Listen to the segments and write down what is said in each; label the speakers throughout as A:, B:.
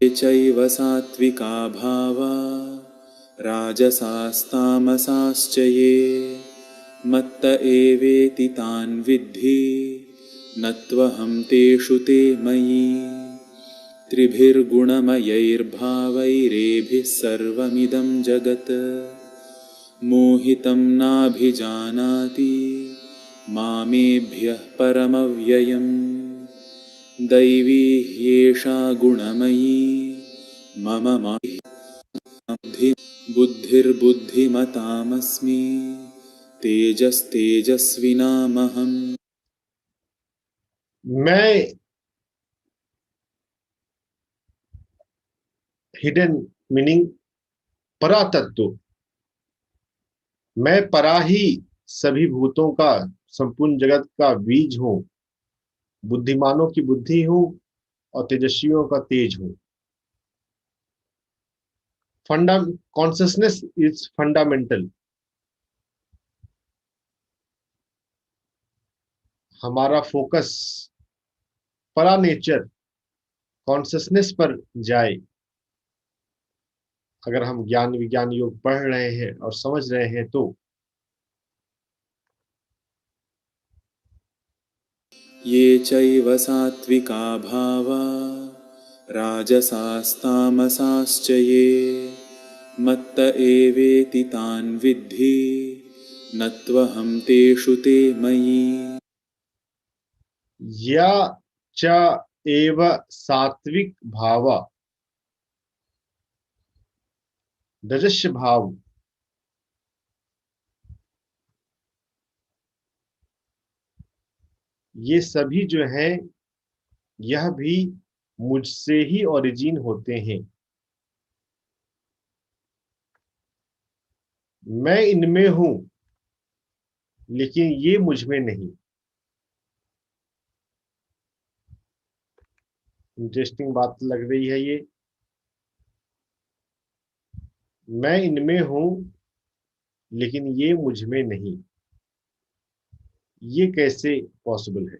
A: ये चैव सात्विका भावा राजसास्तामसाश्च ये मत्त एवेति तान् विद्धि न त्वहं तेषु ते मयि त्रिभिर्गुणमयैर्भावैरेभिः सर्वमिदं जगत् मोहितं नाभिजानाति मामेभ्यः परमव्ययम् दैवी ह्येषा गुणमयी मम बुद्धिर्बुद्धिमतामस्मि तेजस्तेजस्विनामहम्।
B: मैं हिडन मीनिंग परातत्व, मैं परा ही सभी भूतों का, संपूर्ण जगत का बीज हूं, बुद्धिमानों की बुद्धि हूं और तेजस्वियों का तेज हूं। Consciousness is fundamental. हमारा फोकस परा नेचर कॉन्शियसनेस पर जाए। अगर हम ज्ञान विज्ञान योग पढ़ रहे हैं और समझ रहे हैं तो
A: ये चैव सात्विका भावा राजसास्तामसाश्च ये मत्त एवेति तान् विद्धि न त्वहं तेषु ते मयि।
B: या च एव सात्विक भाव, रजस्य भाव, ये सभी जो है यह भी मुझसे ही ओरिजिन होते हैं। मैं इनमें हूं लेकिन ये मुझ में नहीं। इंटरेस्टिंग बात लग रही है ये। मैं इनमें हूं लेकिन ये मुझ में नहीं, ये कैसे पॉसिबल है?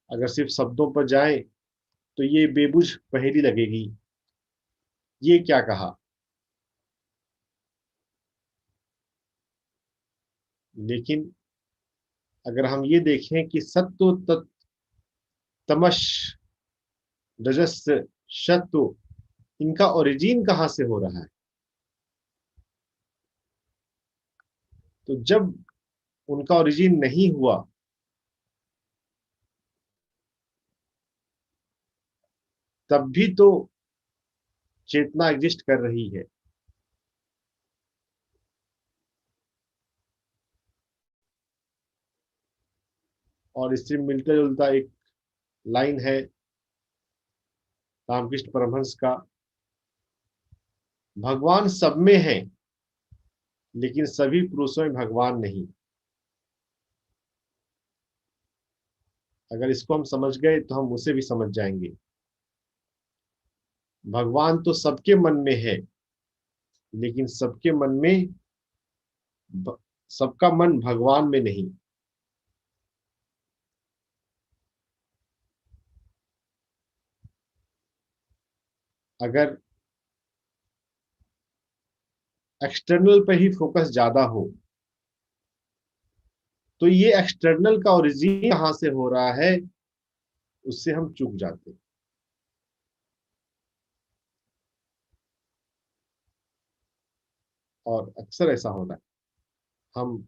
B: अगर सिर्फ शब्दों पर जाएं तो ये बेबुझ पहेली लगेगी। ये क्या कहा? लेकिन अगर हम ये देखें कि सत्व तमस रजस सत्व, इनका ओरिजिन कहां से हो रहा है? तो जब उनका ओरिजिन नहीं हुआ तब भी तो चेतना एग्जिस्ट कर रही है। और इससे मिलता जुलता एक लाइन है रामकृष्ण परमहंस का, भगवान सब में है लेकिन सभी पुरुषों में भगवान नहीं। अगर इसको हम समझ गए तो हम उसे भी समझ जाएंगे। भगवान तो सबके मन में है लेकिन सबके मन में सबका मन भगवान में नहीं। अगर एक्सटर्नल पर ही फोकस ज्यादा हो तो ये एक्सटर्नल का ओरिजिन कहां से हो रहा है उससे हम चूक जाते हैं। और अक्सर ऐसा होता है, हम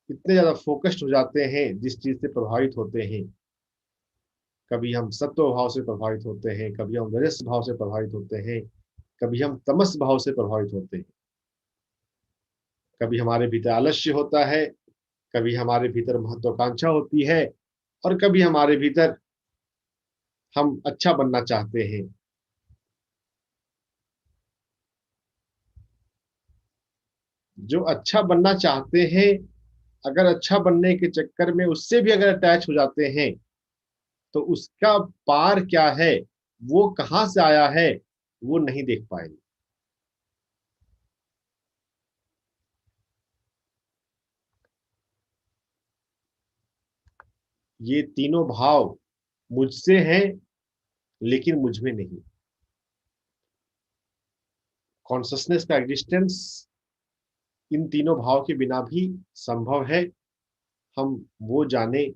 B: इतने ज्यादा फोकस्ड हो जाते हैं जिस चीज से प्रभावित होते हैं। कभी हम सत्व भाव से प्रभावित होते हैं, कभी हम रजस भाव से प्रभावित होते हैं, कभी हम तमस भाव से प्रभावित होते हैं। कभी हमारे भीतर आलस्य होता है, कभी हमारे भीतर महत्वाकांक्षा होती है और कभी हमारे भीतर हम अच्छा बनना चाहते हैं। जो अच्छा बनना चाहते हैं, अगर अच्छा बनने के चक्कर में उससे भी अगर अटैच हो जाते हैं तो उसका पार क्या है, वो कहां से आया है, वो नहीं देख पाएंगे। ये तीनों भाव मुझसे है लेकिन मुझ में नहीं। कॉन्शसनेस का एग्जिस्टेंस इन तीनों भाव के बिना भी संभव है। हम वो जाने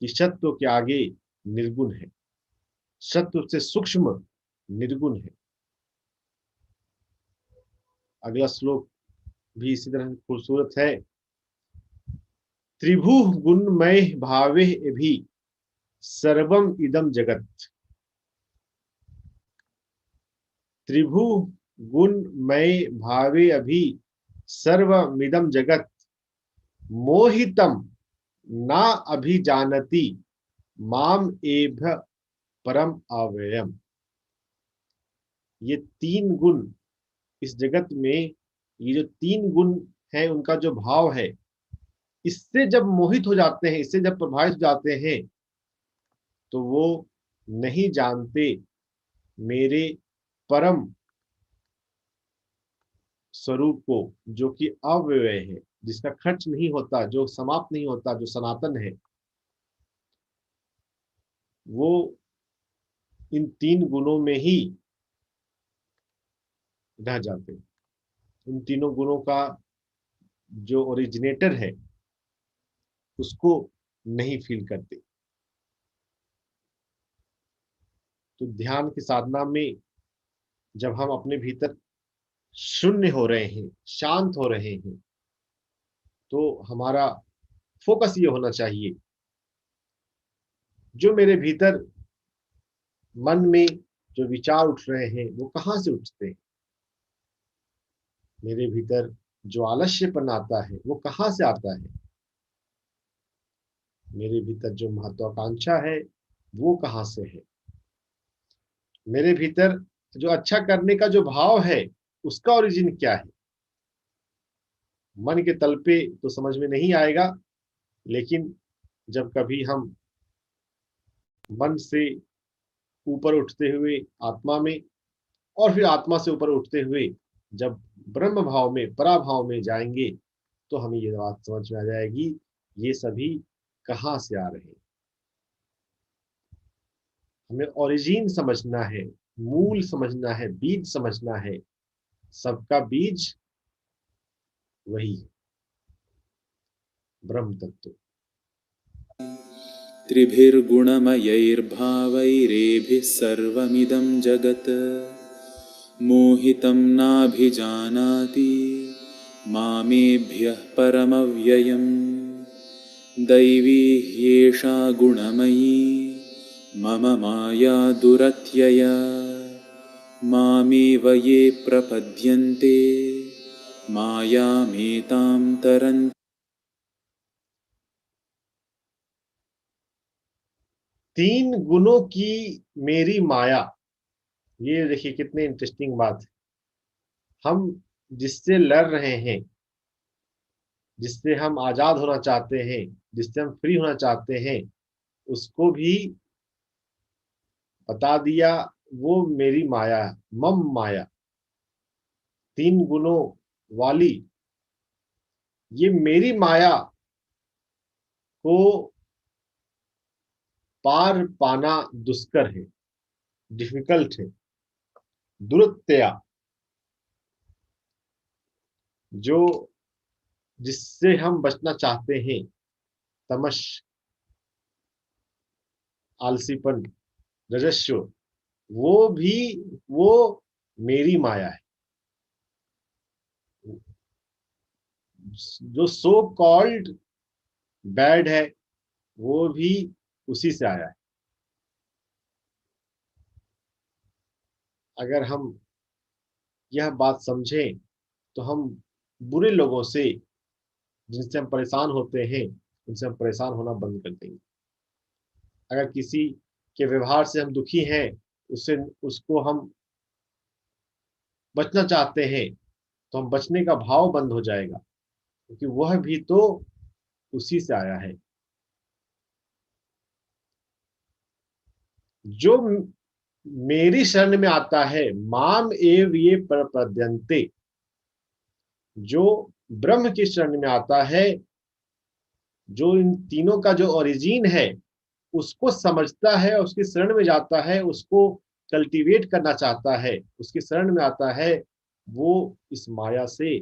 B: कि सत्व के आगे निर्गुण है, सत्व से सूक्ष्म निर्गुण है। अगला श्लोक भी इसी तरह खूबसूरत है। त्रिभु गुणमय भावे भी सर्वम इदम जगत। त्रिभु गुणमय भावे अभी सर्वमिदम जगत मोहितम ना अभिजानति माम एभ परम अव्ययम। ये तीन गुण इस जगत में, ये जो तीन गुण है उनका जो भाव है, इससे जब मोहित हो जाते हैं, इससे जब प्रभावित हो जाते हैं, तो वो नहीं जानते मेरे परम स्वरूप को, जो कि अव्यय है, जिसका खर्च नहीं होता, जो समाप्त नहीं होता, जो सनातन है। वो इन तीन गुणों में ही रह जाते हैं। इन तीनों गुणों का जो ओरिजिनेटर है उसको नहीं फील करते। तो ध्यान की साधना में जब हम अपने भीतर शून्य हो रहे हैं, शांत हो रहे हैं, तो हमारा फोकस ये होना चाहिए, जो मेरे भीतर मन में जो विचार उठ रहे हैं वो कहाँ से उठते हैं, मेरे भीतर जो आलस्यपन आता है वो कहाँ से आता है, मेरे भीतर जो महत्वाकांक्षा है वो कहाँ से है, मेरे भीतर जो अच्छा करने का जो भाव है उसका ओरिजिन क्या है। मन के तल पे तो समझ में नहीं आएगा, लेकिन जब कभी हम मन से ऊपर उठते हुए आत्मा में, और फिर आत्मा से ऊपर उठते हुए जब ब्रह्म भाव में, पराभाव में जाएंगे, तो हमें ये बात समझ में आ जाएगी ये सभी कहाँ से आ रहे हैं। हमें ओरिजिन समझना है, मूल समझना है, बीज समझना है। सबका बीज वही है, ब्रह्म तत्व।
A: त्रिभिर्गुणमयैर्भावैरेभिः सर्वमिदं जगत् मोहितं नाभिजानाति मामेभ्यः परमव्ययम् दैवी ह्येषा गुणमयी मम माया दुरत्यया मामेव ये प्रपद्यन्ते मायामेतां तरन्ति।
B: तीन गुणों की मेरी माया, ये देखिए कितने इंटरेस्टिंग बात है। हम जिससे लड़ रहे हैं, जिससे हम आजाद होना चाहते हैं, जिससे हम फ्री होना चाहते हैं, उसको भी बता दिया वो मेरी माया है, मम माया। तीन गुणों वाली ये मेरी माया को पार पाना दुष्कर है, डिफिकल्ट है, दुरत्या। जो जिससे हम बचना चाहते हैं, तमश, आलसीपन, रजस्व, वो भी वो मेरी माया है। जो सो कॉल्ड बैड है वो भी उसी से आया है। अगर हम यह बात समझें तो हम बुरे लोगों से, जिनसे हम परेशान होते हैं, उनसे हम परेशान होना बंद कर देंगे। अगर किसी के व्यवहार से हम दुखी हैं, उससे उसको हम बचना चाहते हैं, तो हम बचने का भाव बंद हो जाएगा, क्योंकि वह भी तो उसी से आया है। जो मेरी शरण में आता है, माम एव ये प्रपद्यन्ते, जो ब्रह्म की शरण में आता है, जो इन तीनों का जो ओरिजिन है उसको समझता है, उसकी शरण में जाता है, उसको कल्टीवेट करना चाहता है, उसकी शरण में आता है, वो इस माया से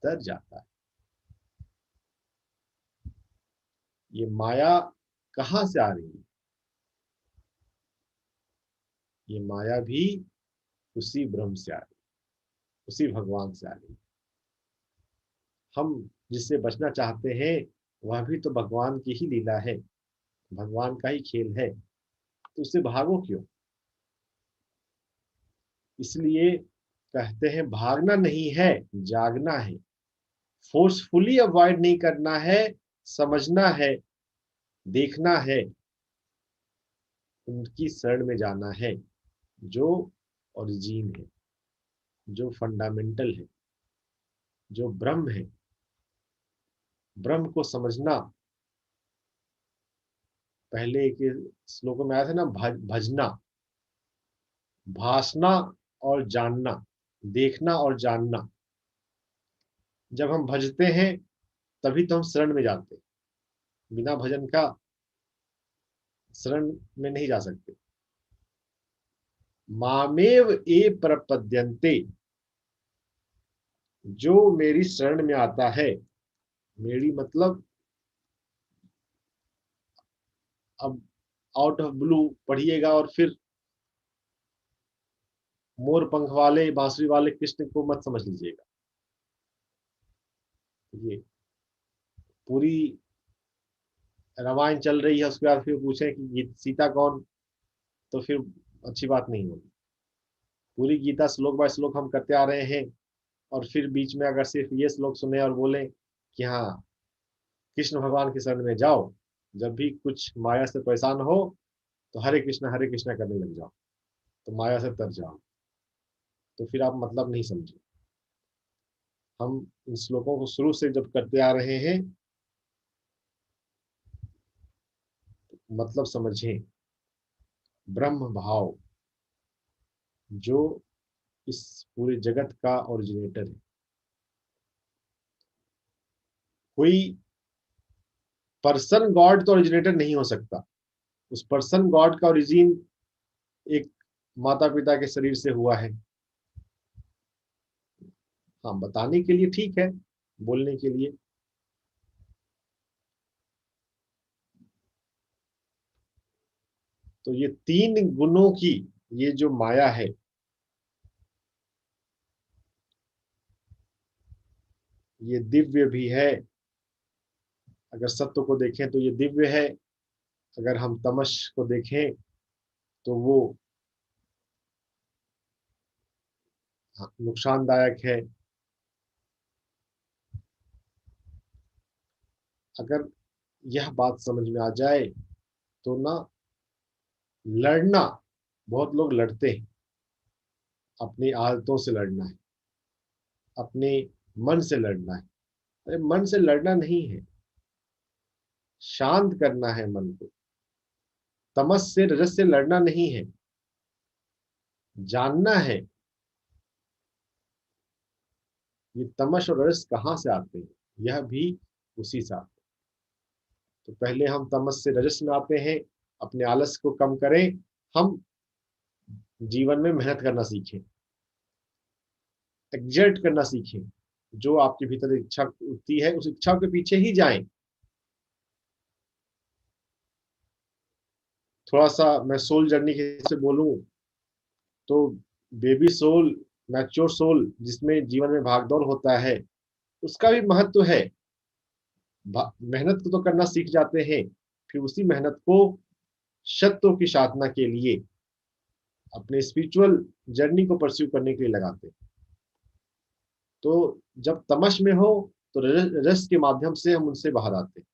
B: तर जाता है। ये माया कहाँ से आ रही है? ये माया भी उसी ब्रह्म से आ रही है, उसी भगवान से आ रही है। हम जिससे बचना चाहते हैं वह भी तो भगवान की ही लीला है, भगवान का ही खेल है, तो उससे भागो क्यों? इसलिए कहते हैं भागना नहीं है, जागना है। फोर्सफुली अवॉइड नहीं करना है, समझना है, देखना है, उनकी शरण में जाना है जो ओरिजिन है, जो फंडामेंटल है, जो ब्रह्म है। ब्रह्म को समझना, पहले एक श्लोकों में आया था ना, भजना, भासना और जानना, देखना और जानना। जब हम भजते हैं तभी तो हम शरण में जाते हैं, बिना भजन का शरण में नहीं जा सकते। मामेव ए प्रपद्यन्ते, जो मेरी शरण में आता है, मेरी मतलब अब आउट ऑफ ब्लू पढ़िएगा और फिर मोर पंख वाले बांसुरी वाले कृष्ण को मत समझ लीजिएगा। ये पूरी रामायण चल रही है, उसके बाद फिर पूछे कि सीता कौन, तो फिर अच्छी बात नहीं होगी। पूरी गीता श्लोक बाय श्लोक हम करते आ रहे हैं, और फिर बीच में अगर सिर्फ ये श्लोक सुने और बोले कि हाँ कृष्ण भगवान की शरण में जाओ, जब भी कुछ माया से परेशान हो तो हरे कृष्णा करने लग जाओ, तो माया से तर जाओ, तो फिर आप मतलब नहीं समझे। हम इन श्लोकों को शुरू से जब करते आ रहे हैं, मतलब समझें। ब्रह्म भाव जो इस पूरे जगत का ओरिजिनेटर है। कोई पर्सन गॉड तो ओरिजिनेटर नहीं हो सकता। उस पर्सन गॉड का ओरिजिन एक माता पिता के शरीर से हुआ है। हाँ, बताने के लिए ठीक है, बोलने के लिए। तो ये तीन गुणों की ये जो माया है, ये दिव्य भी है। अगर सत्य को देखें तो ये दिव्य है, अगर हम तमस को देखें तो वो नुकसानदायक है। अगर यह बात समझ में आ जाए तो ना, लड़ना, बहुत लोग लड़ते हैं, अपनी आदतों से लड़ना है, अपने मन से लड़ना है। अरे मन से लड़ना नहीं है, शांत करना है मन को। तमस से रजस से लड़ना नहीं है, जानना है ये तमस और रजस कहाँ से आते हैं, यह भी उसी से आते हैं। तो पहले हम तमस से रजस में आते हैं, अपने आलस को कम करें, हम जीवन में मेहनत करना सीखें, एग्जर्ट करना सीखें। जो आपके भीतर इच्छा उठती है उस इच्छा के पीछे ही जाएं। थोड़ा सा मैं सोल जर्नी के से बोलूं तो बेबी सोल, मैच्योर सोल जिसमें जीवन में भागदौड़ होता है, उसका भी महत्व है। मेहनत को तो करना सीख जाते हैं, फिर उसी मेहनत को सत्यों की साधना के लिए, अपने स्पिरिचुअल जर्नी को परस्यू करने के लिए लगाते हैं। तो जब तमस में हो तो रस के माध्यम से हम उनसे बाहर आते हैं।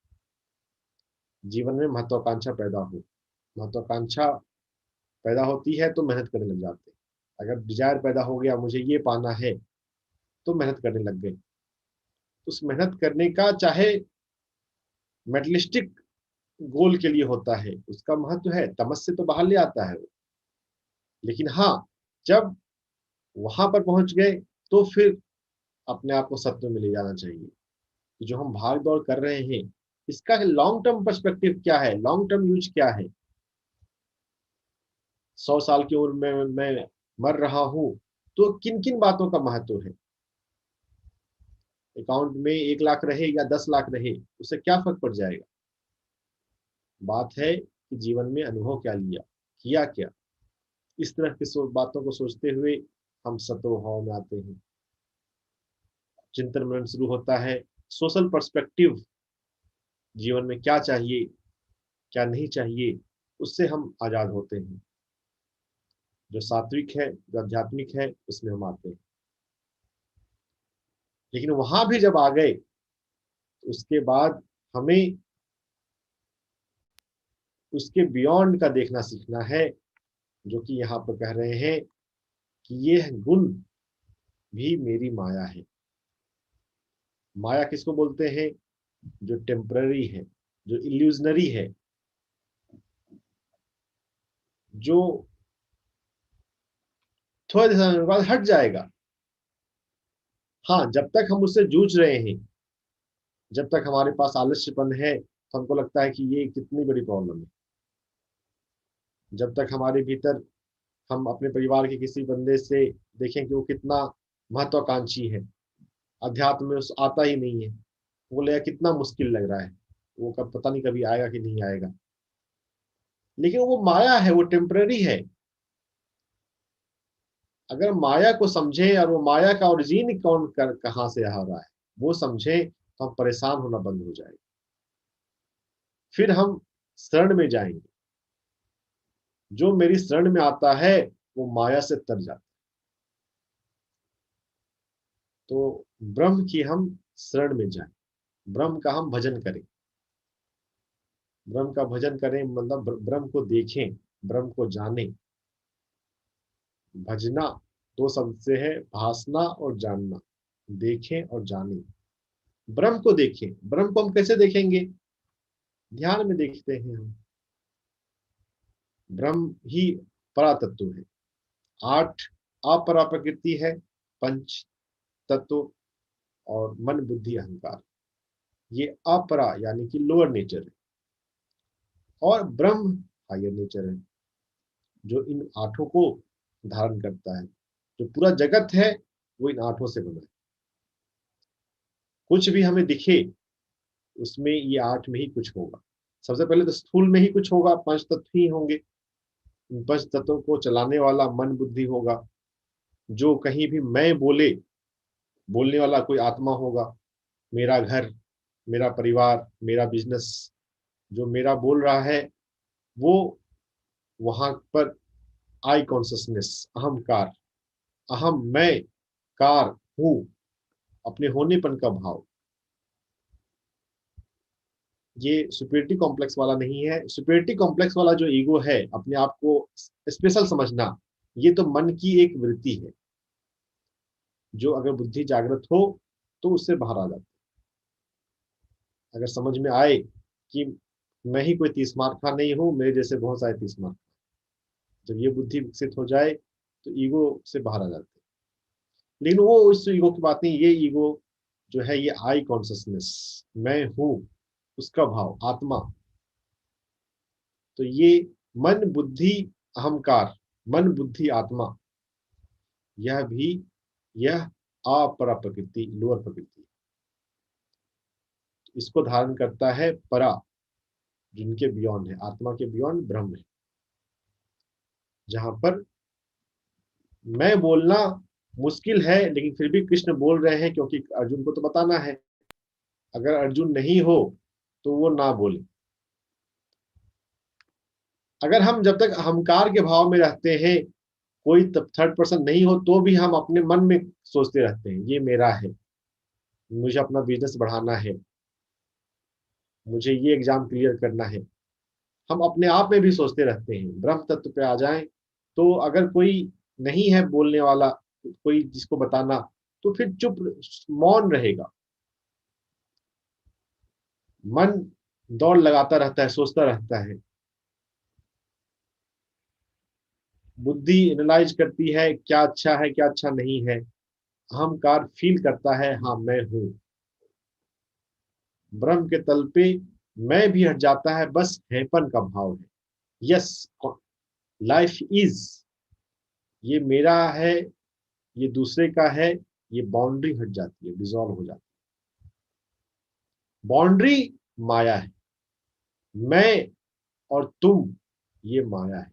B: जीवन में महत्वाकांक्षा पैदा हो, महत्वाकांक्षा पैदा होती है तो मेहनत करने लग जाते हैं। अगर डिजायर पैदा हो गया मुझे ये पाना है, तो मेहनत करने लग गए। उस मेहनत करने का चाहे मेटलिस्टिक गोल के लिए होता है, उसका महत्व है, तमस से तो बाहर ले आता है वो। लेकिन हाँ, जब वहां पर पहुंच गए तो फिर अपने आप को सत्य में ले जाना चाहिए कि जो हम भाग दौड़ कर रहे हैं, इसका लॉन्ग टर्म पर्सपेक्टिव क्या है, लॉन्ग टर्म यूज क्या है। 100 साल की उम्र में मैं मर रहा हूं, तो किन किन बातों का महत्व है? अकाउंट में 1 लाख रहे या 10 लाख रहे, उससे क्या फर्क पड़ जाएगा? बात है कि जीवन में अनुभव क्या लिया, किया क्या। इस तरह की बातों को सोचते हुए हम सत्व भाव में आते हैं। चिंतन मनन शुरू होता है। सोशल पर्सपेक्टिव, जीवन में क्या चाहिए, क्या नहीं चाहिए, उससे हम आजाद होते हैं। जो सात्विक है, जो आध्यात्मिक है, उसमें हम आते हैं। लेकिन वहां भी जब आ गए, तो उसके बाद हमें उसके बियॉन्ड का देखना सीखना है, जो कि यहाँ पर कह रहे हैं कि ये गुण भी मेरी माया है। माया किसको बोलते हैं? जो टेम्पररी है, जो इल्यूजनरी है, जो थोड़े समय बाद हट जाएगा। हाँ, जब तक हम उससे जूझ रहे हैं, जब तक हमारे पास आलस्यपन है, तो हमको लगता है कि ये कितनी बड़ी प्रॉब्लम है। जब तक हमारे भीतर हम अपने परिवार के किसी बंदे से देखें कि वो कितना महत्वाकांक्षी है, अध्यात्म में उस आता ही नहीं है, बोले कितना मुश्किल लग रहा है, वो कब पता नहीं कभी आएगा कि नहीं आएगा। लेकिन वो माया है, वो टेम्पररी है। अगर माया को समझे और वो माया का ओरिजिन कौन कर कहाँ से आ रहा है वो समझे, तो हम परेशान होना बंद हो जाएंगे। फिर हम शरण में जाएंगे। जो मेरी शरण में आता है वो माया से तर जाता है। तो ब्रह्म की हम शरण में जाएं, ब्रह्म का हम भजन करें। ब्रह्म का भजन करें मतलब ब्रह्म को देखें, ब्रह्म को जाने। भजना दो शब्द से है, भासना और जानना। देखें और जाने, ब्रह्म को देखें। ब्रह्म को हम कैसे देखेंगे? ध्यान में देखते हैं हम। ब्रह्म ही परा तत्व है। 8 अपरा प्रकृति है, पंच तत्व और मन बुद्धि अहंकार, ये अपरा यानी कि लोअर नेचर है, और ब्रह्म हायर नेचर है, जो इन 8 को धारण करता है। जो पूरा जगत है वो इन 8 से बना है। कुछ भी हमें दिखे, उसमें ये 8 में ही कुछ होगा। सबसे पहले तो स्थूल में ही कुछ होगा, पंच तत्व ही होंगे। इन पंच तत्वों को चलाने वाला मन बुद्धि होगा। जो कहीं भी मैं बोले, बोलने वाला कोई आत्मा होगा। मेरा घर, मेरा परिवार, मेरा बिजनेस, जो मेरा बोल रहा है, वो वहां पर आई कॉन्सियसनेस, अहंकार, अहम मैं कार हूं, अपने होनेपन का भाव। ये सुपीरियरिटी कॉम्प्लेक्स वाला नहीं है। सुपीरियरिटी कॉम्प्लेक्स वाला जो ईगो है, अपने आप को स्पेशल समझना, ये तो मन की एक वृत्ति है, जो अगर बुद्धि जागृत हो तो उससे बाहर आ जाती है। अगर समझ में आए कि मैं ही कोई 30 मार्क का नहीं हूं, मेरे जैसे बहुत सारे 30 मार्क, जब ये बुद्धि विकसित हो जाए तो ईगो से बाहर आ जाते हैं। लेकिन वो उस ईगो की बात नहीं, ये ईगो जो है ये आई कॉन्सियसनेस, मैं हूं, उसका भाव, आत्मा। तो ये मन बुद्धि अहंकार, मन बुद्धि आत्मा, यह भी, यह अपरा प्रकृति, लोअर प्रकृति, इसको धारण करता है परा, जिनके बियॉन्ड है, आत्मा के बियॉन्ड ब्रह्म है। जहां पर मैं बोलना मुश्किल है, लेकिन फिर भी कृष्ण बोल रहे हैं, क्योंकि अर्जुन को तो बताना है। अगर अर्जुन नहीं हो तो वो ना बोले। अगर हम जब तक अहंकार के भाव में रहते हैं, कोई थर्ड पर्सन नहीं हो, तो भी हम अपने मन में सोचते रहते हैं ये मेरा है, मुझे अपना बिजनेस बढ़ाना है, मुझे ये एग्जाम क्लियर करना है। हम अपने आप में भी सोचते रहते हैं। ब्रह्म तत्व पे आ जाएं, तो अगर कोई नहीं है बोलने वाला, कोई जिसको बताना, तो फिर चुप, मौन रहेगा। मन दौड़ लगाता रहता है, सोचता रहता है। बुद्धि एनालाइज करती है क्या अच्छा है क्या अच्छा नहीं है। अहंकार फील करता है हाँ मैं हूं। ब्रह्म के तल पे मैं भी हट जाता है, बस हैपन का भाव है। यस, लाइफ इज, ये मेरा है, ये दूसरे का है, ये बाउंड्री हट जाती है, डिसॉल्व हो जाती है। बाउंड्री माया है, मैं और तुम ये माया है,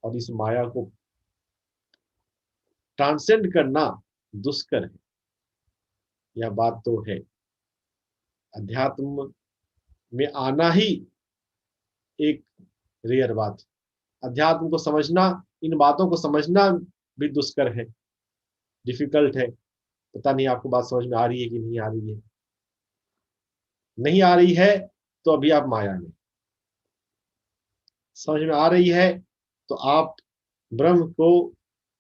B: और इस माया को ट्रांसेंड करना दुष्कर है। यह बात तो है, अध्यात्म में आना ही एक रेयर बात है। अध्यात्म को समझना, इन बातों को समझना भी दुष्कर है, डिफिकल्ट है। पता नहीं आपको बात समझ में आ रही है कि नहीं आ रही है। नहीं आ रही है तो अभी आप माया में, समझ में आ रही है तो आप ब्रह्म को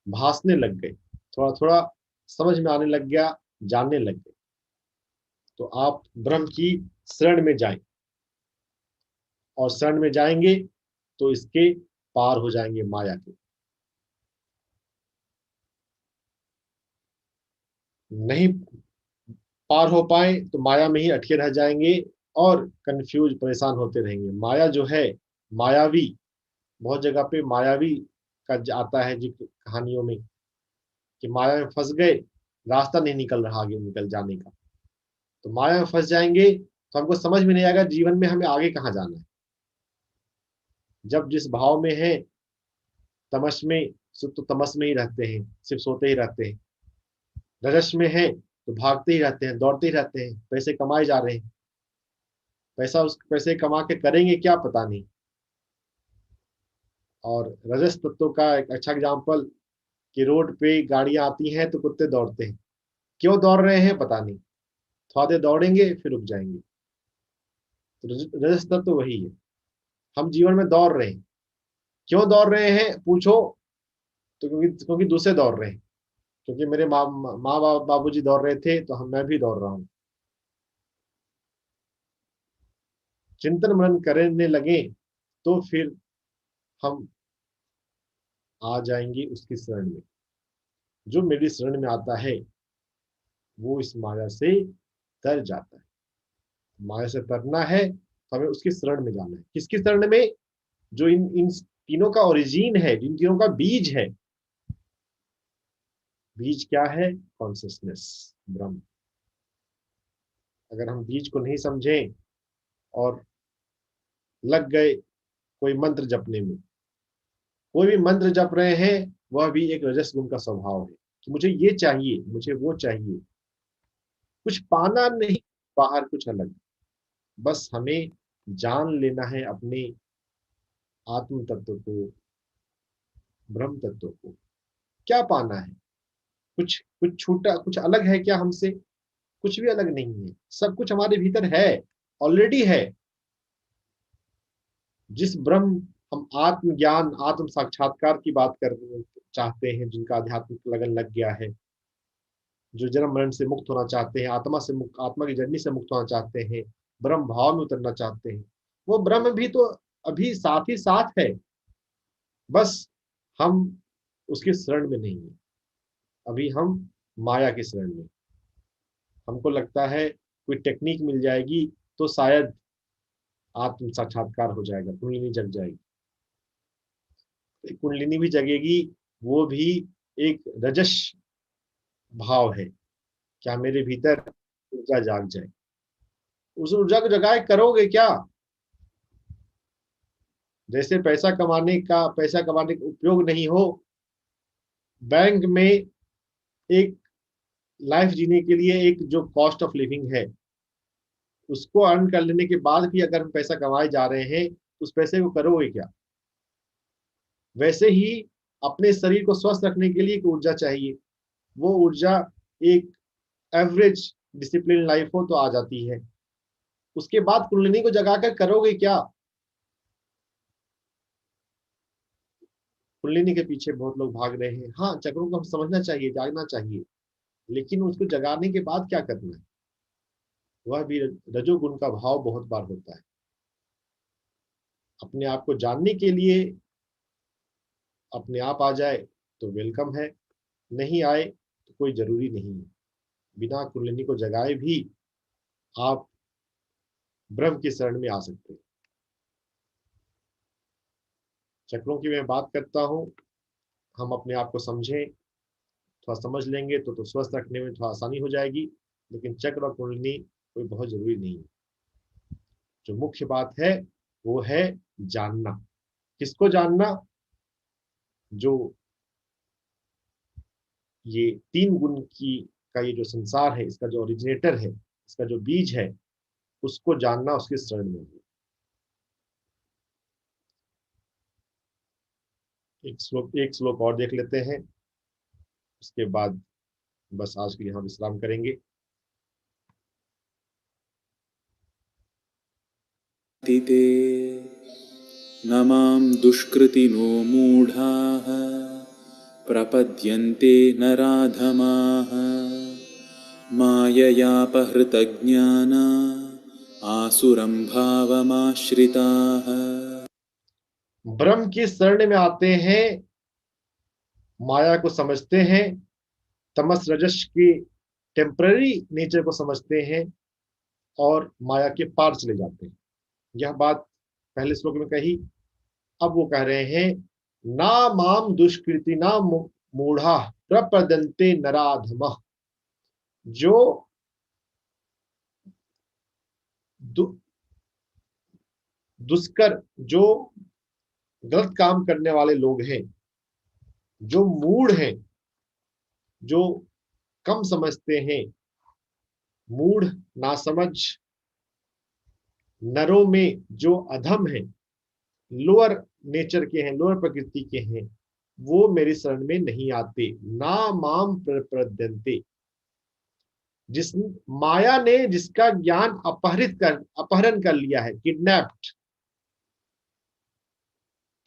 B: भासने लग गए, थोड़ा थोड़ा समझ में आने लग गया, जानने लग गए, तो आप ब्रह्म की शरण में जाएं, और शरण में जाएंगे तो इसके पार हो जाएंगे माया के। नहीं पार हो पाए तो माया में ही अटके रह जाएंगे और कंफ्यूज, परेशान होते रहेंगे। माया जो है, मायावी, बहुत जगह पे मायावी का आता है जिक्र कहानियों में, कि माया में फंस गए, रास्ता नहीं निकल रहा आगे निकल जाने का। तो माया में फंस जाएंगे तो हमको समझ में नहीं आएगा जीवन में हमें आगे कहाँ जाना है। जब जिस भाव में है, तमस में, तो तमस में ही रहते हैं, सिर्फ सोते ही रहते हैं। रजस में है तो भागते ही रहते हैं, दौड़ते ही रहते हैं, पैसे कमाए जा रहे हैं। पैसा, उस पैसे कमा के करेंगे क्या पता नहीं। और रजस तत्व का एक अच्छा एग्जाम्पल, कि रोड पे गाड़ियां आती हैं तो कुत्ते दौड़ते हैं। क्यों दौड़ रहे हैं पता नहीं, थोड़ा देर दौड़ेंगे फिर रुक जाएंगे। तो रजस तत्व वही है। हम जीवन में दौड़ रहे हैं, क्यों दौड़ रहे हैं पूछो तो क्योंकि दूसरे दौड़ रहे हैं। क्योंकि मेरे माँ बाबूजी दौड़ रहे थे तो मैं भी दौड़ रहा हूँ। चिंतन मनन करने लगे तो फिर हम आ जाएंगे उसकी शरण में। जो मेरी शरण में आता है वो इस माया से तर जाता है। माया से तरना है तो हमें उसकी शरण में जाना है। किसकी शरण में? जो इन इन तीनों का ओरिजिन है, जिन तीनों का बीज है। बीज क्या है? कॉन्सियसनेस, ब्रह्म। अगर हम बीज को नहीं समझें और लग गए कोई मंत्र जपने में, कोई भी मंत्र जप रहे हैं, वह भी एक रजस गुण का स्वभाव है कि मुझे ये चाहिए, मुझे वो चाहिए। कुछ पाना नहीं, बाहर कुछ अलग। बस हमें जान लेना है अपने आत्म तत्व को, ब्रह्म तत्व को। क्या पाना है? कुछ कुछ छूटा, कुछ अलग है क्या हमसे? कुछ भी अलग नहीं है, सब कुछ हमारे भीतर है, ऑलरेडी है। जिस ब्रह्म, हम आत्म ज्ञान, आत्म साक्षात्कार की बात कर चाहते हैं, जिनका आध्यात्मिक लगन लग गया है, जो जन्म मरण से मुक्त होना चाहते हैं, आत्मा से मुक्त, आत्मा की जर्नी से मुक्त होना चाहते हैं, ब्रह्म भाव में उतरना चाहते हैं, वो ब्रह्म भी तो अभी साथ ही साथ है। बस हम उसके शरण में नहीं है, अभी हम माया के शरण में। हमको लगता है कोई टेक्निक मिल जाएगी तो शायद आत्म साक्षात्कार हो जाएगा, कुंडलिनी जग जाएगी। कुंडलिनी भी जगेगी, वो भी एक रजस भाव है। क्या मेरे भीतर ऊर्जा जाग जाए? उस ऊर्जा को जगाए करोगे क्या? जैसे पैसा कमाने का उपयोग नहीं हो, बैंक में एक लाइफ जीने के लिए एक जो कॉस्ट ऑफ लिविंग है, उसको अर्न कर लेने के बाद भी अगर हम पैसा कमाए जा रहे हैं तो उस पैसे को करोगे क्या? वैसे ही अपने शरीर को स्वस्थ रखने के लिए एक ऊर्जा चाहिए। वो ऊर्जा एक एवरेज डिसिप्लिन लाइफ हो तो आ जाती है। उसके बाद कुंडलिनी को जगाकर करोगे क्या? कुंडलिनी के पीछे बहुत लोग भाग रहे हैं। हाँ, चक्रों को हम समझना चाहिए, जागना चाहिए, लेकिन उसको जगाने के बाद क्या करना है? वह भी रजोगुण का भाव बहुत बार होता है। अपने आप को जानने के लिए अपने आप आ जाए तो वेलकम है, नहीं आए तो कोई जरूरी नहीं है। बिना कुंडलिनी को जगाए भी आप ब्रह्म की शरण में आ सकते हैं। चक्रों की मैं बात करता हूँ, हम अपने आप को समझें, थोड़ा समझ लेंगे तो स्वस्थ रखने में थोड़ा आसानी हो जाएगी। लेकिन चक्र और कुंडली कोई बहुत जरूरी नहीं है। जो मुख्य बात है वो है जानना। किसको जानना? जो ये 3 गुण की का ये जो संसार है, इसका जो ओरिजिनेटर है, इसका जो बीज है, उसको जानना, उसके शरण में। एक श्लोक और देख लेते हैं, उसके बाद बस आज के लिए हम विश्राम करेंगे।
A: ते न मां दुष्कृतिनो मूढाः प्रपद्यन्ते नराधमाः माययापहृतज्ञाना आसुरं भावमाश्रिताः।
B: ब्रह्म की शरण में आते हैं, माया को समझते हैं, तमस रजस की टेम्पररी नेचर को समझते हैं और माया के पार चले जाते हैं। यह बात पहले श्लोक में कही, अब वो कह रहे हैं, ना माम दुष्कृति ना मूढ़ा प्रपदन्ते नराधम। जो दुष्कर, जो गलत काम करने वाले लोग हैं, जो मूढ़ हैं, जो कम समझते हैं, मूढ़, नासमझ, नरों में जो अधम है, लोअर नेचर के हैं, लोअर प्रकृति के हैं, वो मेरी शरण में नहीं आते। ना माम प्रपद्यन्ते। जिस माया ने जिसका ज्ञान अपहरण कर लिया है, किडनैप्ड,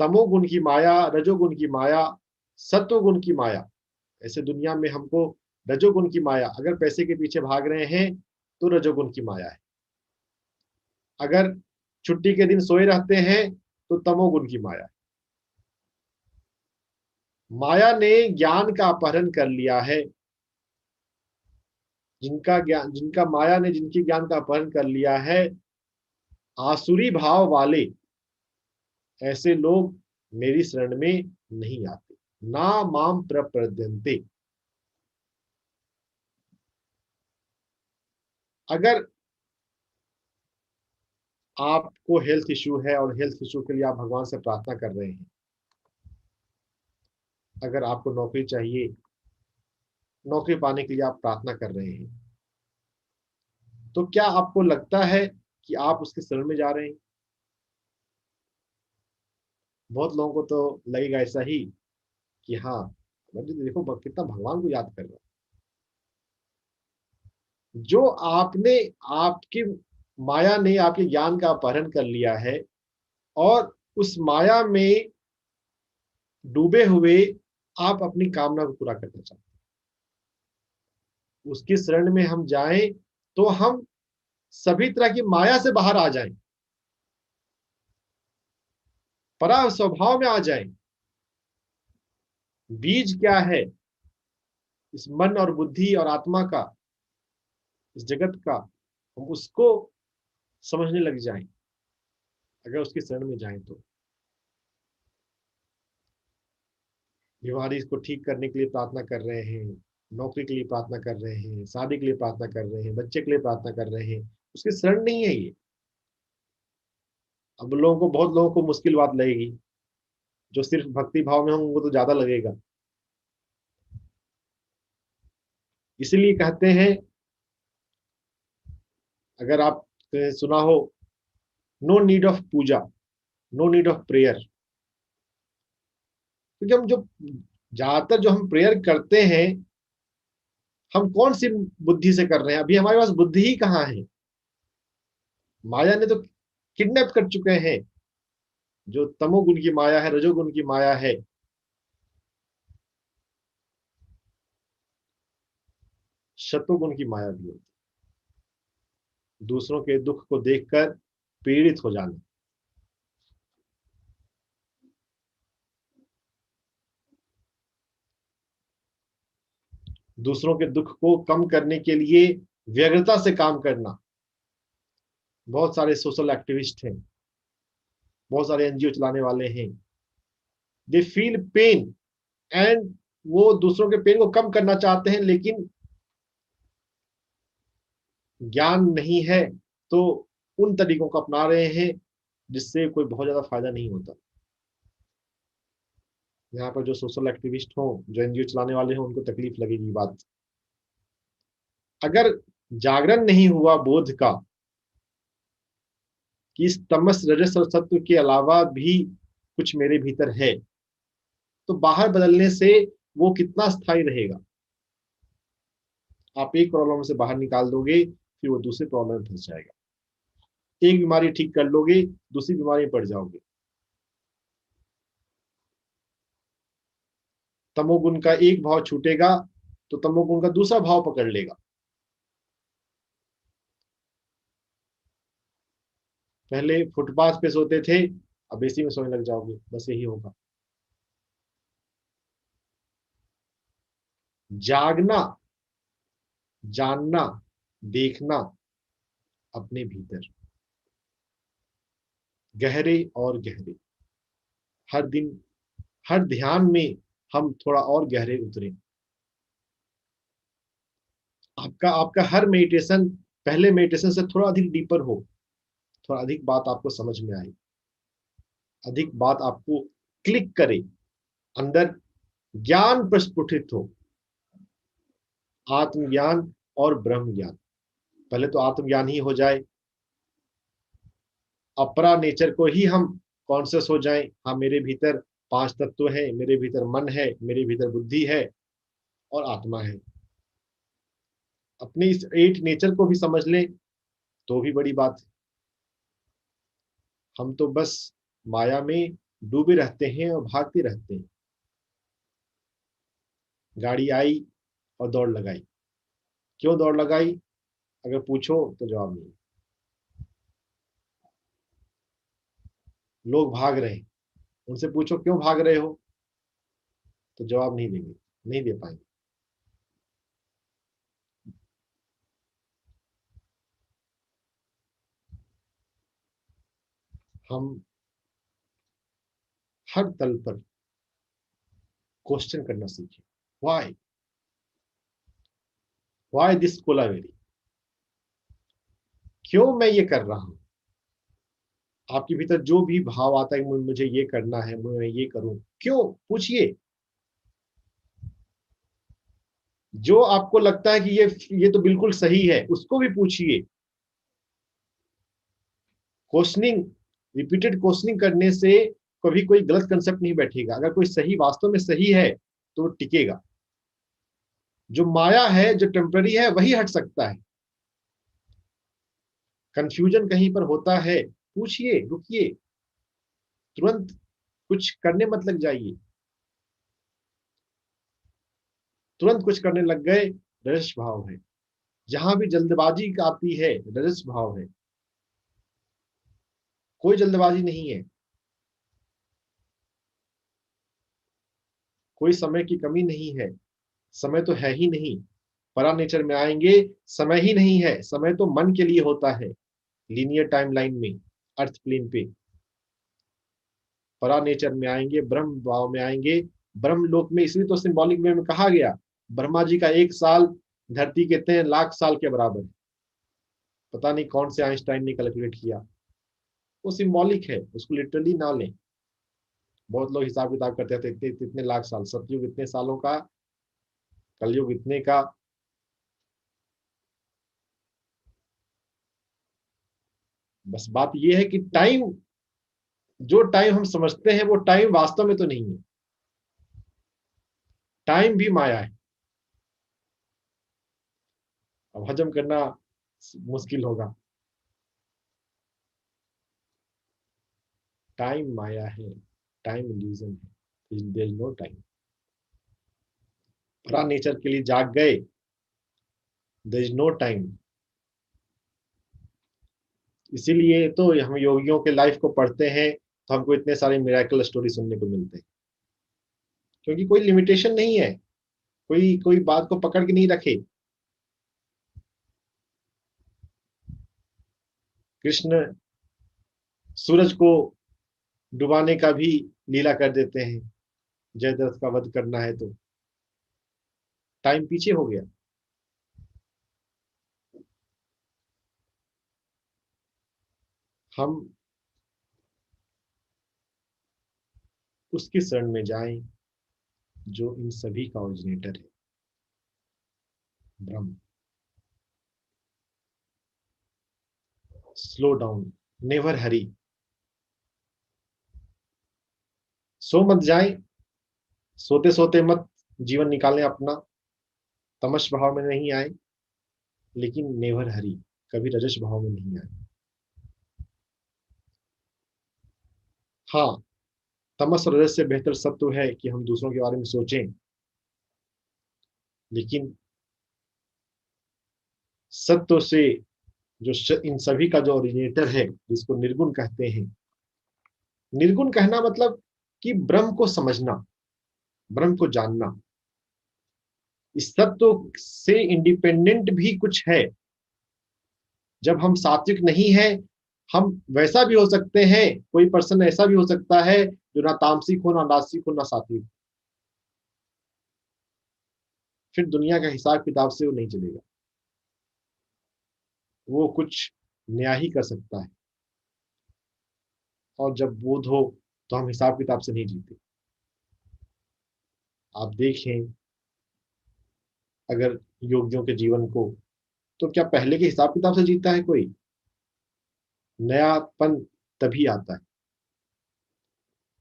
B: तमोगुण की माया, रजोगुण की माया, सत्वगुण की माया। ऐसे दुनिया में हमको रजोगुण की माया, अगर पैसे के पीछे भाग रहे हैं तो रजोगुण की माया है, अगर छुट्टी के दिन सोए रहते हैं तो तमोगुण की माया है। माया ने ज्ञान का अपहरण कर लिया है। जिनका माया ने जिनके ज्ञान का अपहरण कर लिया है, आसुरी भाव वाले, ऐसे लोग मेरी शरण में नहीं आते। ना माम प्रपद्यन्ते। अगर आपको हेल्थ इश्यू है और हेल्थ इश्यू के लिए आप भगवान से प्रार्थना कर रहे हैं, अगर आपको नौकरी चाहिए, नौकरी पाने के लिए आप प्रार्थना कर रहे हैं, तो क्या आपको लगता है कि आप उसके शरण में जा रहे हैं? बहुत लोगों को तो लगेगा ऐसा ही कि हाँ, देखो कितना भगवान को याद कर रहा है। जो आपने, आपकी माया ने आपके ज्ञान का अपहरण कर लिया है और उस माया में डूबे हुए आप अपनी कामना को पूरा करना चाहते हैं, उसकी शरण में हम जाएं तो हम सभी तरह की माया से बाहर आ जाएं, परा स्वभाव में आ जाएं। बीज क्या है इस मन और बुद्धि और आत्मा का, इस जगत का, हम उसको समझने लग जाएं अगर उसकी शरण में जाएं तो। बीमारी को ठीक करने के लिए प्रार्थना कर रहे हैं, नौकरी के लिए प्रार्थना कर रहे हैं, शादी के लिए प्रार्थना कर रहे हैं, बच्चे के लिए प्रार्थना कर रहे हैं, उसकी शरण नहीं है ये। अब बहुत लोगों को मुश्किल बात लगेगी, जो सिर्फ भक्ति भाव में होंगे वो तो ज्यादा लगेगा। इसलिए कहते हैं, अगर आप सुना हो, no need of puja, no need of prayer. क्योंकि हम जो ज्यादातर जो हम प्रेयर करते हैं, हम कौन सी बुद्धि से कर रहे हैं? अभी हमारे पास बुद्धि ही कहाँ है? माया ने तो किडनैप कर चुके हैं। जो तमोगुण की माया है, रजोगुण की माया है, शतोगुण की माया भी होती, दूसरों के दुख को देखकर पीड़ित हो जाना, दूसरों के दुख को कम करने के लिए व्यग्रता से काम करना। बहुत सारे सोशल एक्टिविस्ट हैं, बहुत सारे एनजीओ चलाने वाले हैं, दे फील पेन एंड वो दूसरों के पेन को कम करना चाहते हैं, लेकिन ज्ञान नहीं है तो उन तरीकों को अपना रहे हैं जिससे कोई बहुत ज्यादा फायदा नहीं होता। यहाँ पर जो सोशल एक्टिविस्ट हो, जो एनजीओ चलाने वाले हो, उनको तकलीफ लगेगी बात। अगर जागरण नहीं हुआ बोध का कि इस तमस रजस और सत्व के अलावा भी कुछ मेरे भीतर है, तो बाहर बदलने से वो कितना स्थायी रहेगा। आप एक प्रॉब्लम से बाहर निकाल दोगे, फिर वो दूसरे प्रॉब्लम में फंस जाएगा। एक बीमारी ठीक कर लोगे, दूसरी बीमारी में पड़ जाओगे। तमोगुण का एक भाव छूटेगा तो तमोगुण का दूसरा भाव पकड़ लेगा। पहले फुटपाथ पे सोते थे, अब एसी में सोने लग जाओगे, बस यही होगा। जागना, जानना, देखना अपने भीतर गहरे और गहरे। हर दिन, हर ध्यान में हम थोड़ा और गहरे उतरे। आपका आपका हर मेडिटेशन पहले मेडिटेशन से थोड़ा अधिक डीपर हो, थोड़ा अधिक बात आपको समझ में आए, अधिक बात आपको क्लिक करे, अंदर ज्ञान प्रस्फुटित हो, आत्मज्ञान और ब्रह्म ज्ञान। पहले तो आत्मज्ञान ही हो जाए, अपरा नेचर को ही हम कॉन्शियस हो जाएं। हाँ, मेरे भीतर पांच तत्व है, मेरे भीतर मन है, मेरे भीतर बुद्धि है और आत्मा है। अपने इस एट नेचर को भी समझ लें तो भी बड़ी बात है। हम तो बस माया में डूबे रहते हैं और भागते रहते हैं। गाड़ी आई और दौड़ लगाई। क्यों दौड़ लगाई? अगर पूछो तो जवाब नहीं। लोग भाग रहे हैं, उनसे पूछो क्यों भाग रहे हो, तो जवाब नहीं देंगे, नहीं दे पाएंगे। हम हर तल पर क्वेश्चन करना सीखें। व्हाई, व्हाई दिस कोलावेरी, क्यों मैं ये कर रहा हूं। आपके भीतर जो भी भाव आता है मुझे ये करना है, मैं ये करूं, क्यों, पूछिए। जो आपको लगता है कि ये तो बिल्कुल सही है, उसको भी पूछिए। क्वेश्चनिंग, रिपीटेड क्वेश्चनिंग करने से कभी कोई गलत कंसेप्ट नहीं बैठेगा। अगर कोई सही वास्तव में सही है तो टिकेगा। जो माया है, जो टेम्पररी है, वही हट सकता है। कंफ्यूजन कहीं पर होता है, पूछिए, रुकिए, तुरंत कुछ करने मत लग जाइए। तुरंत कुछ करने लग गए, रजस भाव है। जहां भी जल्दबाजी आती है, रजस भाव है। कोई जल्दबाजी नहीं है, कोई समय की कमी नहीं है। समय तो है ही नहीं। परा नेचर में आएंगे, समय ही नहीं है। समय तो मन के लिए होता है, लीनियर टाइमलाइन में, अर्थ प्लेन पे। परा नेचर में आएंगे, ब्रह्म भाव में आएंगे, ब्रह्म लोक में। इसलिए तो सिंबॉलिक वे में कहा गया, ब्रह्मा जी का एक साल धरती के 3 लाख साल के बराबर है। पता नहीं कौन से आइंस्टाइन ने कैलकुलेट किया। वो सिंबॉलिक है, उसको लिटरली ना लें। बहुत लोग हिसाब किताब करते थे, इतने इतने लाख साल, सतयुग इतने सालों का, कलयुग इतने का। बस बात यह है कि टाइम, जो टाइम हम समझते हैं वो टाइम वास्तव में तो नहीं है। टाइम भी माया है। अब हजम करना मुश्किल होगा। टाइम माया है, टाइम इल्यूजन है, देयर इज नो टाइम। पूरा नेचर के लिए जाग गए, देयर इज नो टाइम। इसीलिए तो हम योगियों के लाइफ को पढ़ते हैं तो हमको इतने सारे मिरेकल स्टोरी सुनने को मिलते हैं, क्योंकि कोई लिमिटेशन नहीं है। कोई कोई बात को पकड़ के नहीं रखे। कृष्ण सूरज को डुबाने का भी लीला कर देते हैं, जयद्रथ का वध करना है तो टाइम पीछे हो गया। हम उसके शरण में जाएं जो इन सभी का ओरिजिनेटर है, ब्रह्म। स्लो डाउन, नेवर हरी। सो मत जाए, सोते सोते मत जीवन निकालें अपना, तमस भाव में नहीं आए, लेकिन नेवर हरी, कभी रजस भाव में नहीं आए। हाँ, तमस और रजस से बेहतर सत्य है कि हम दूसरों के बारे में सोचें, लेकिन सत्य से जो इन सभी का जो ओरिजिनेटर है, जिसको निर्गुण कहते हैं। निर्गुण कहना मतलब कि ब्रह्म को समझना, ब्रह्म को जानना, इस तत्व से इंडिपेंडेंट भी कुछ है। जब हम सात्विक नहीं है, हम वैसा भी हो सकते हैं, कोई पर्सन ऐसा भी हो सकता है जो ना तामसिक हो, ना राजसिक हो, ना सात्विक। फिर दुनिया का हिसाब किताब से वो नहीं चलेगा, वो कुछ नया ही कर सकता है। और जब बोध हो तो हम हिसाब किताब से नहीं जीते। आप देखें अगर योगियों के जीवन को, तो क्या पहले के हिसाब किताब से जीता है कोई? नयापन तभी आता है,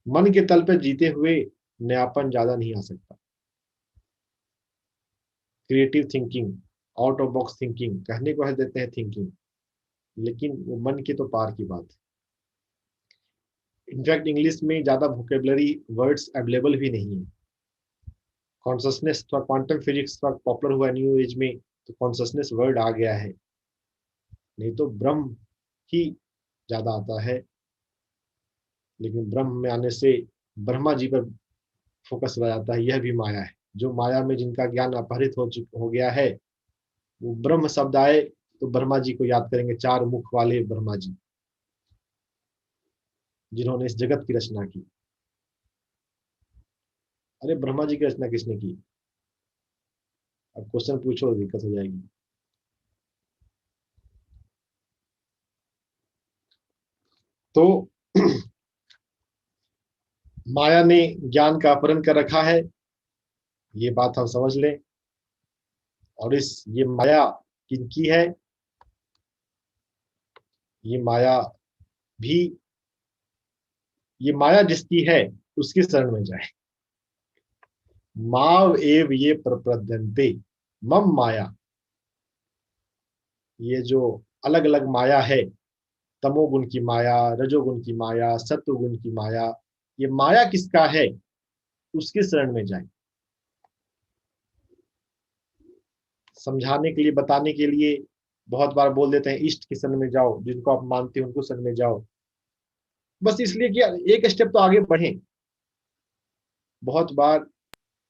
B: मन के तल पर जीते हुए नयापन ज्यादा नहीं आ सकता। Creative thinking, out of box thinking कहने को है देते हैं थिंकिंग, लेकिन वो मन के तो पार की बात है। इनफैक्ट इंग्लिश में ज्यादा वोकेबलरी वर्ड्स अवेलेबल भी नहीं है। कॉन्शसनेस थोड़ा क्वांटम फिजिक्स थोड़ा पॉपुलर हुआ न्यू एज में, तो कॉन्शसनेस वर्ड आ गया है, नहीं तो ब्रह्म ही ज्यादा आता है। लेकिन ब्रह्म में आने से ब्रह्मा जी पर फोकस रह जाता है, यह भी माया है। जो माया में जिनका ज्ञान अपहरित हो गया है, वो ब्रह्म शब्द आए तो ब्रह्मा जी को याद करेंगे, चार मुख वाले ब्रह्मा जी, जिन्होंने इस जगत की रचना की। अरे ब्रह्मा जी की रचना किसने की? अब क्वेश्चन पूछो, दिक्कत हो जाएगी। तो माया ने ज्ञान का अपहरण कर रखा है, ये बात हम समझ लें। और ये माया किनकी है? ये माया भी, ये माया जिसकी है उसकी शरण में जाए। माव एव ये प्रपद्यन्ते मम माया। ये जो अलग अलग माया है, तमोगुण की माया, रजोगुण की माया, सत्वगुण की माया, ये माया किसका है उसकी शरण में जाए। समझाने के लिए, बताने के लिए बहुत बार बोल देते हैं इष्ट की शरण में जाओ, जिनको आप मानते हो उनको शरण में जाओ, बस इसलिए कि एक स्टेप तो आगे बढ़े। बहुत बार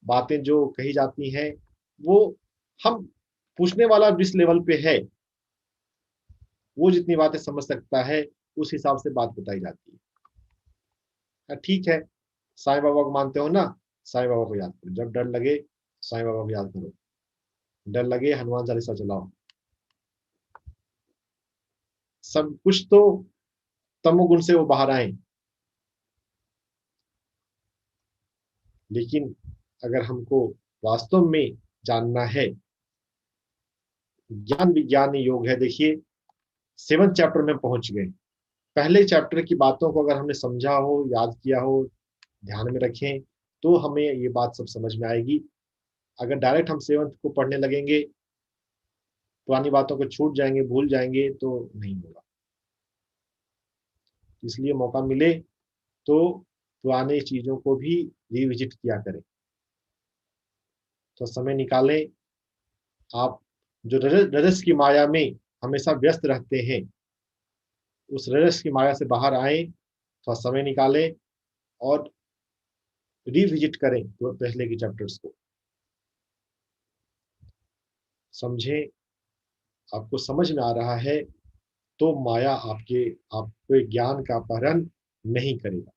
B: बातें जो कही जाती हैं, वो हम पूछने वाला जिस लेवल पे है, वो जितनी बातें समझ सकता है उस हिसाब से बात बताई जाती है। ठीक है, साईं बाबा को मानते हो ना, साईं बाबा को याद करो, जब डर लगे साईं बाबा को याद करो, डर लगे हनुमान चालीसा चलाओ। सब कुछ तो तमोगुण से वो बाहर आए। लेकिन अगर हमको वास्तव में जानना है, ज्ञान विज्ञान योग है। देखिए 7th चैप्टर में पहुंच गए। पहले चैप्टर की बातों को अगर हमने समझा हो, याद किया हो, ध्यान में रखें, तो हमें ये बात सब समझ में आएगी। अगर डायरेक्ट हम 7th को पढ़ने लगेंगे, पुरानी बातों को छूट जाएंगे, भूल जाएंगे, तो नहीं होगा। इसलिए मौका मिले तो पुराने चीजों को भी रिविजिट किया करें। तो समय निकालें। आप जो रजस की माया में हमेशा व्यस्त रहते हैं, उस रजस की माया से बाहर आए, थोड़ा समय निकालें और रिविजिट करें तो पहले के चैप्टर्स को समझें। आपको समझ में आ रहा है तो माया आपके ज्ञान का अपहरण नहीं करेगा।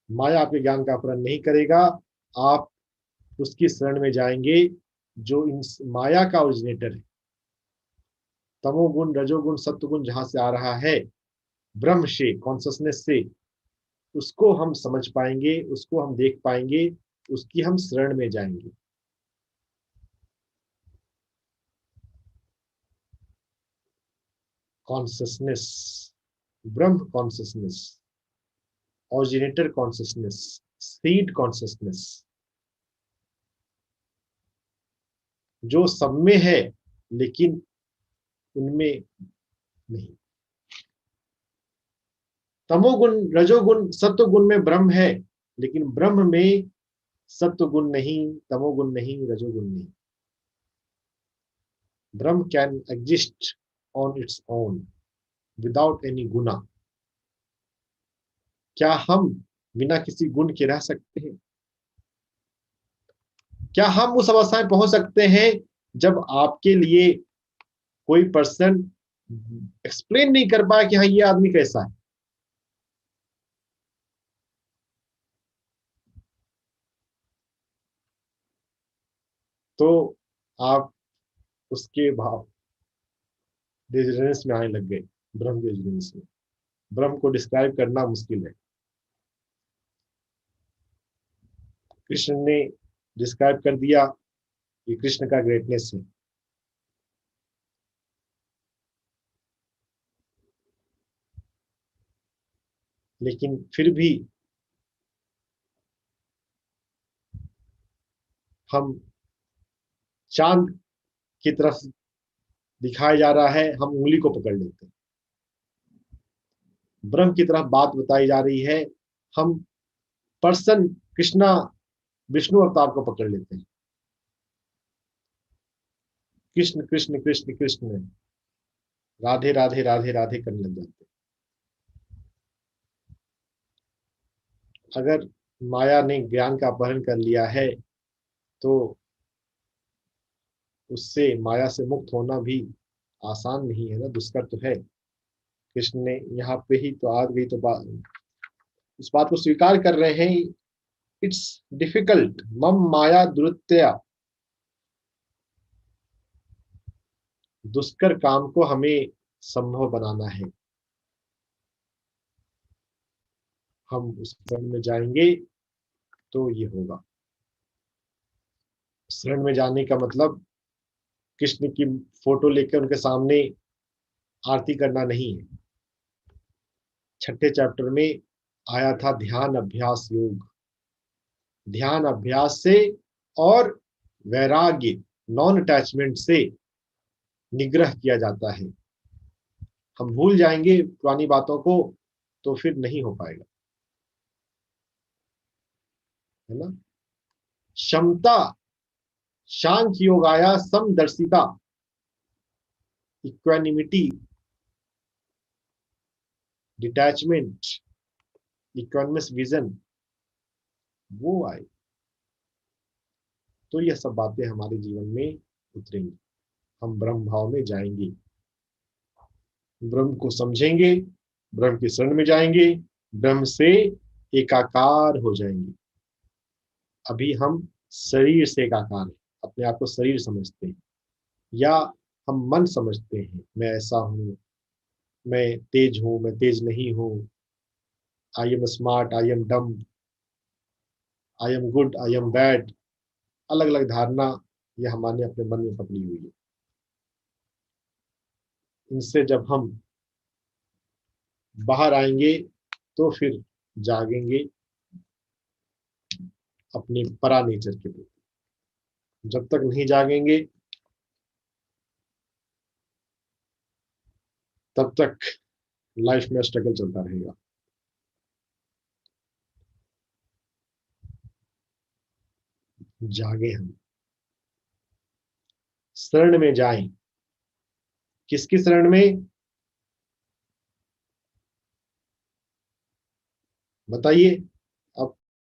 B: माया आपके ज्ञान का अपहरण नहीं करेगा। आप उसकी शरण में जाएंगे जो इन माया का ओरिजिनेटर है। तमोगुण, रजोगुण, सत्वगुण जहां से आ रहा है, ब्रह्म से, कॉन्शसनेस से, उसको हम समझ पाएंगे, उसको हम देख पाएंगे, उसकी हम शरण में जाएंगे। कॉन्शसनेस, ब्रह्म consciousness, originator consciousness, seed consciousness, जो सब में है लेकिन उनमें नहीं। तमोगुण, रजोगुण, सत्वगुण में ब्रह्म है, लेकिन ब्रह्म में सत्वगुण नहीं, तमोगुण नहीं, रजोगुण नहीं। Brahma can exist on its own without any guna. क्या हम बिना किसी गुण के रह सकते हैं? क्या हम उस अवस्था में पहुंच सकते हैं जब आपके लिए कोई पर्सन एक्सप्लेन नहीं कर पाया कि हाँ ये आदमी कैसा है? तो आप उसके भाव रेजिडेंस में आने लग गए, ब्रह्म रेजिडेंस में। ब्रह्म को डिस्क्राइब करना मुश्किल है। कृष्ण ने डिस्क्राइब कर दिया, ये कृष्ण का ग्रेटनेस है। लेकिन फिर भी हम चांद की तरफ दिखाया जा रहा है, हम उंगली को पकड़ लेते हैं। ब्रह्म की तरफ बात बताई जा रही है, हम पर्सन कृष्णा, विष्णु अवतार को पकड़ लेते हैं। कृष्ण कृष्ण कृष्ण कृष्ण, राधे राधे राधे राधे करने लग जाते हैं। अगर माया ने ज्ञान का अपहरण कर लिया है तो उससे, माया से मुक्त होना भी आसान नहीं है ना, दुष्कर तो है। कृष्ण ने यहाँ पे ही तो आ गई तो उस बात को स्वीकार कर रहे हैं। इट्स डिफिकल्ट मम माया दुरुत्या। दुष्कर काम को हमें संभव बनाना है। हम उस शरण में जाएंगे तो ये होगा। शरण में जाने का मतलब कृष्ण की फोटो लेकर उनके सामने आरती करना नहीं है। छठे चैप्टर में आया था ध्यान अभ्यास योग। ध्यान अभ्यास से और वैराग्य, नॉन अटैचमेंट से निग्रह किया जाता है। हम भूल जाएंगे पुरानी बातों को तो फिर नहीं हो पाएगा, है ना। क्षमता, सांख्य योग आया समदर्शिता, इक्वानिमिटी, डिटैचमेंट, इक्वानिमस विजन, वो आए तो यह सब बातें हमारे जीवन में उतरेंगी। हम ब्रह्म भाव में जाएंगे, ब्रह्म को समझेंगे, ब्रह्म की शरण में जाएंगे, ब्रह्म से एकाकार हो जाएंगे। अभी हम शरीर से एकाकार हैं, अपने आप को शरीर समझते हैं, या हम मन समझते हैं, मैं ऐसा हूं, मैं तेज हूं, मैं तेज नहीं हूं, I am smart, I am dumb, I am good, I am bad. अलग अलग धारणा ये हमारे अपने मन में पकड़ी हुई है। इनसे जब हम बाहर आएंगे तो फिर जागेंगे अपने परा नेचर के लिए। जब तक नहीं जागेंगे तब तक लाइफ में स्ट्रगल चलता रहेगा। जागे हम, शरण में जाएं। किसकी शरण में बताइए?